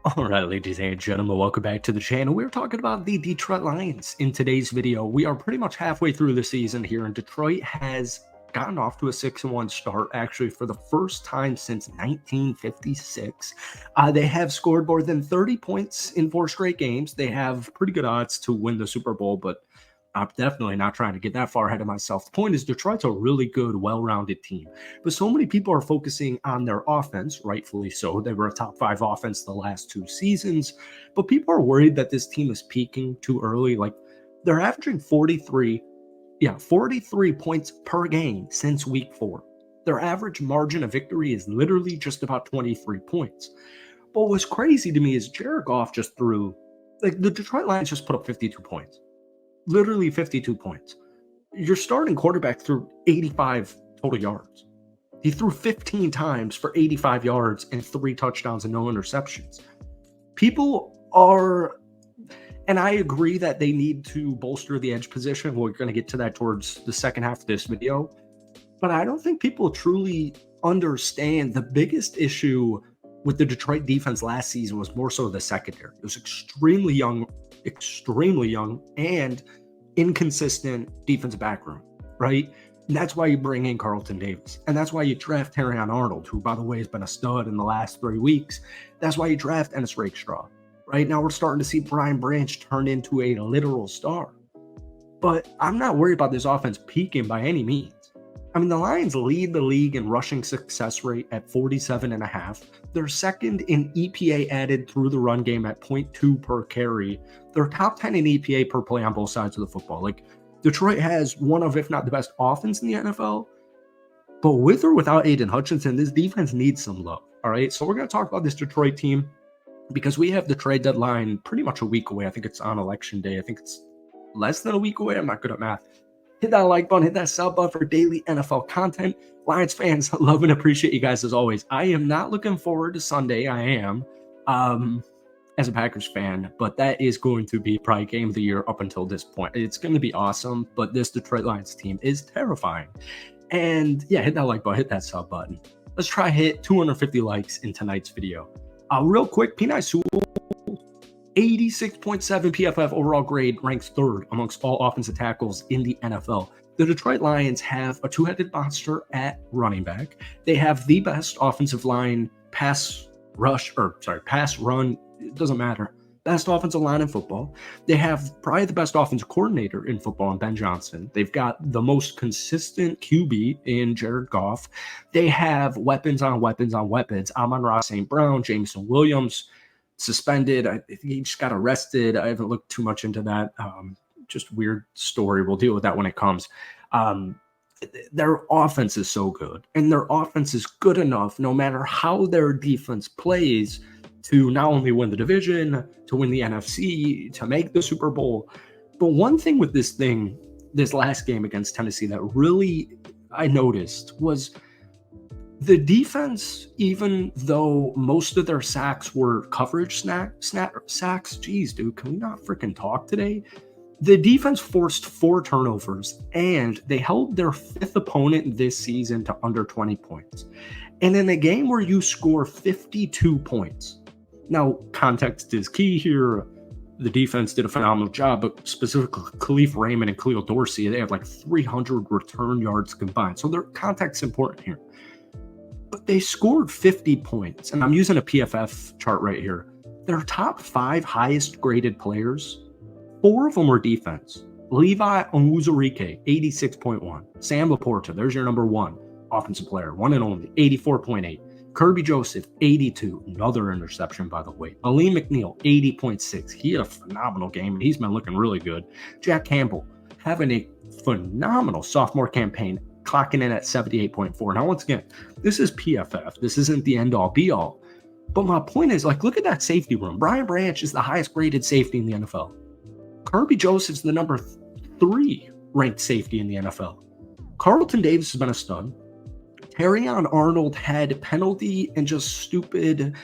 All right, ladies and gentlemen, welcome back to the channel. We're talking about the Detroit Lions in today's video. We are pretty much halfway through the season here, and Detroit has gotten off to a 6-1 start, actually, for the first time since 1956. They have scored more than 30 points in 4 straight games. They have pretty good odds to win the Super Bowl, but I'm definitely not trying to get that far ahead of myself. The point is, Detroit's a really good, well-rounded team. But so many people are focusing on their offense, rightfully so. They were a top 5 offense the last 2 seasons. But people are worried that this team is peaking too early. Like, they're averaging 43 points per game since week 4. Their average margin of victory is literally just about 23 points. But what's crazy to me is Jared Goff just threw, like, the Detroit Lions just put up 52 points. Literally 52 points. Your starting quarterback threw 85 total yards. He threw 15 times for 85 yards and 3 touchdowns and no interceptions. People are, and I agree that they need to bolster the edge position. We're going to get to that towards the second half of this video. But I don't think people truly understand the biggest issue with the Detroit defense last season was more so the secondary. It was extremely young, and inconsistent defensive back room, right? And that's why you bring in Carlton Davis. And that's why you draft Terrion Arnold, who, by the way, has been a stud in the last 3 weeks. That's why you draft Ennis Rakestraw. Right now, we're starting to see Brian Branch turn into a literal star. But I'm not worried about this offense peaking by any means. I mean, the Lions lead the league in rushing success rate at 47.5. They're second in EPA added through the run game at 0.2 per carry. They're top 10 in EPA per play on both sides of the football. Like, Detroit has one of, if not the best offense in the NFL. But with or without Aiden Hutchinson, this defense needs some love. All right, so we're going to talk about this Detroit team because we have the trade deadline pretty much a week away. I think it's on election day. I think it's less than a week away. I'm not good at math. Hit that like button, hit that sub button for daily NFL content. Lions fans, love and appreciate you guys as always. I am not looking forward to Sunday. I am, as a Packers fan, but that is going to be probably game of the year up until this point. It's going to be awesome, but this Detroit Lions team is terrifying. And yeah, hit that like button, hit that sub button. Let's try hit 250 likes in tonight's video. Real quick, Penei Sewell, 86.7 PFF overall grade, ranks 3rd amongst all offensive tackles in the NFL. The Detroit Lions have a 2-headed monster at running back. They have the best offensive line pass run, it doesn't matter. Best offensive line in football. They have probably the best offensive coordinator in football in Ben Johnson. They've got the most consistent QB in Jared Goff. They have weapons on weapons on weapons. Amon-Ra St. Brown, Jameson Williams, suspended. I think he just got arrested. I haven't looked too much into that. Just weird story. We'll deal with that when it comes. Their offense is so good, and their offense is good enough no matter how their defense plays to not only win the division, to win the NFC, to make the Super Bowl. But one thing with this last game against Tennessee that really I noticed was the defense, even though most of their sacks were coverage sacks, geez, dude, can we not freaking talk today? The defense forced 4 turnovers, and they held their 5th opponent this season to under 20 points. And in a game where you score 52 points, now context is key here. The defense did a phenomenal job, but specifically Khalif Raymond and Khalil Dorsey, they have like 300 return yards combined. So their context's important here. But they scored 50 points, and I'm using a PFF chart right here. Their top 5 highest graded players, 4 of them were defense. Levi Onwuzurike, 86.1. Sam Laporta, there's your number 1 offensive player, one and only, 84.8. Kirby Joseph, 82. Another interception, by the way. Aleem McNeil, 80.6. He had a phenomenal game, and he's been looking really good. Jack Campbell, having a phenomenal sophomore campaign, clocking in at 78.4. Now, once again, this is PFF. This isn't the end-all, be-all. But my point is, like, look at that safety room. Brian Branch is the highest-graded safety in the NFL. Kirby Joseph's the number 3 ranked safety in the NFL. Carlton Davis has been a stud. Terrion Arnold had penalty and just stupid,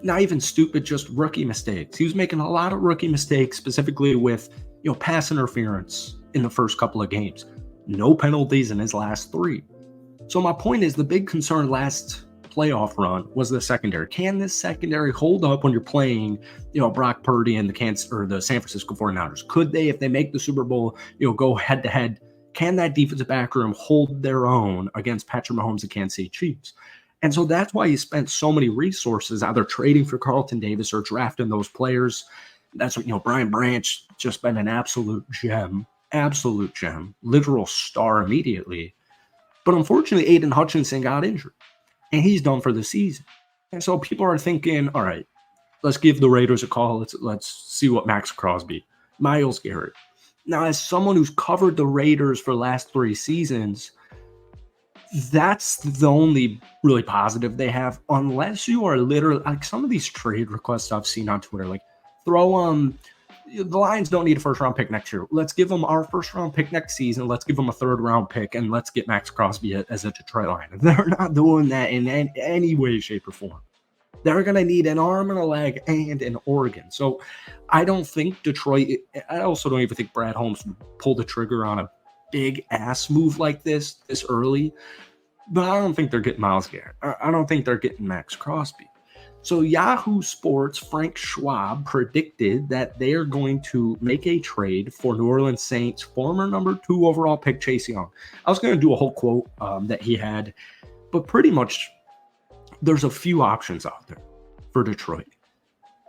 not even stupid, just rookie mistakes. He was making a lot of rookie mistakes, specifically with, pass interference in the first couple of games. No penalties in his last 3. So my point is, the big concern last playoff run was the secondary. Can this secondary hold up when you're playing, Brock Purdy and the San Francisco 49ers? Could they, if they make the Super Bowl, go head to head? Can that defensive back room hold their own against Patrick Mahomes and Kansas City Chiefs? And so that's why he spent so many resources either trading for Carlton Davis or drafting those players. That's what, Brian Branch just been an absolute gem, literal star immediately. But unfortunately, Aiden Hutchinson got injured, and he's done for the season. And so people are thinking, all right, let's give the Raiders a call. Let's see what Max Crosby, Myles Garrett. Now, as someone who's covered the Raiders for the last 3 seasons, that's the only really positive they have, unless you are literally like some of these trade requests I've seen on Twitter, like throw the Lions don't need a first-round pick next year. Let's give them our first-round pick next season. Let's give them a third-round pick, and let's get Max Crosby as a Detroit Lion. They're not doing that in any way, shape, or form. They're going to need an arm and a leg and an organ. So I don't think Detroit – I also don't even think Brad Holmes would pull the trigger on a big-ass move like this early. But I don't think they're getting Myles Garrett. I don't think they're getting Max Crosby. So Yahoo Sports' Frank Schwab predicted that they are going to make a trade for New Orleans Saints former number 2 overall pick Chase Young. I was going to do a whole quote that he had, but pretty much there's a few options out there for Detroit.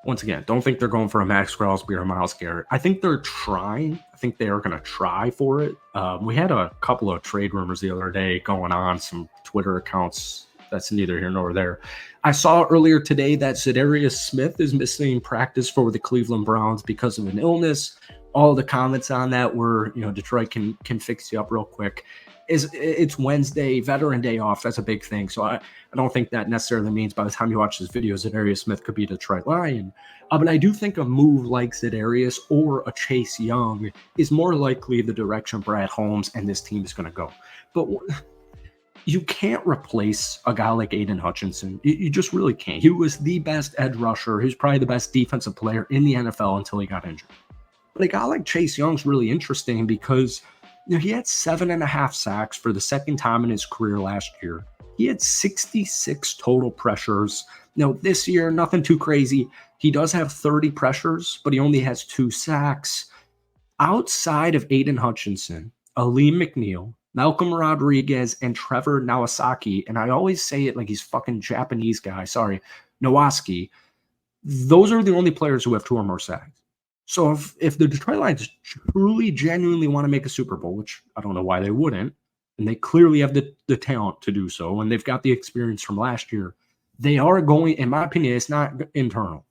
Once again, don't think they're going for a Max Crosby or Myles Garrett. I think they're trying. I think they are going to try for it. We had a couple of trade rumors the other day going on, some Twitter accounts. That's neither here nor there. I saw earlier today that Za'Darius Smith is missing practice for the Cleveland Browns because of an illness. All the comments on that were, Detroit can fix you up real quick. It's Wednesday, Veteran Day off. That's a big thing. So I don't think that necessarily means by the time you watch this video, Za'Darius Smith could be a Detroit Lion. But I do think a move like Za'Darius or a Chase Young is more likely the direction Brad Holmes and this team is going to go. But you can't replace a guy like Aiden Hutchinson. You just really can't. He was the best edge rusher. He was probably the best defensive player in the NFL until he got injured. But a guy like Chase Young's really interesting because he had 7.5 sacks for the second time in his career last year. He had 66 total pressures. This year, nothing too crazy. He does have 30 pressures, but he only has 2 sacks. Outside of Aiden Hutchinson, Aleem McNeil, Malcolm Rodriguez, and Trevor Nowosaki, and I always say it like he's fucking Japanese guy, Nowaski, those are the only players who have 2 or more sacks. So if the Detroit Lions truly, genuinely want to make a Super Bowl, which I don't know why they wouldn't, and they clearly have the talent to do so, and they've got the experience from last year, they are going, in my opinion, it's not internal.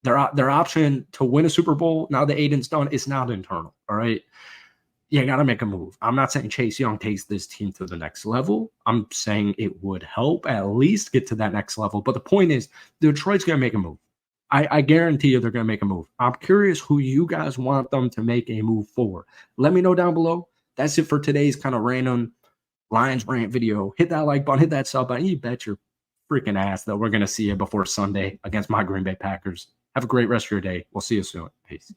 Their option to win a Super Bowl, now that Aiden's done, is not internal, all right? You got to make a move. I'm not saying Chase Young takes this team to the next level. I'm saying it would help at least get to that next level. But the point is, Detroit's going to make a move. I guarantee you they're going to make a move. I'm curious who you guys want them to make a move for. Let me know down below. That's it for today's kind of random Lions rant video. Hit that like button, hit that sub button. You bet your freaking ass that we're going to see you before Sunday against my Green Bay Packers. Have a great rest of your day. We'll see you soon. Peace.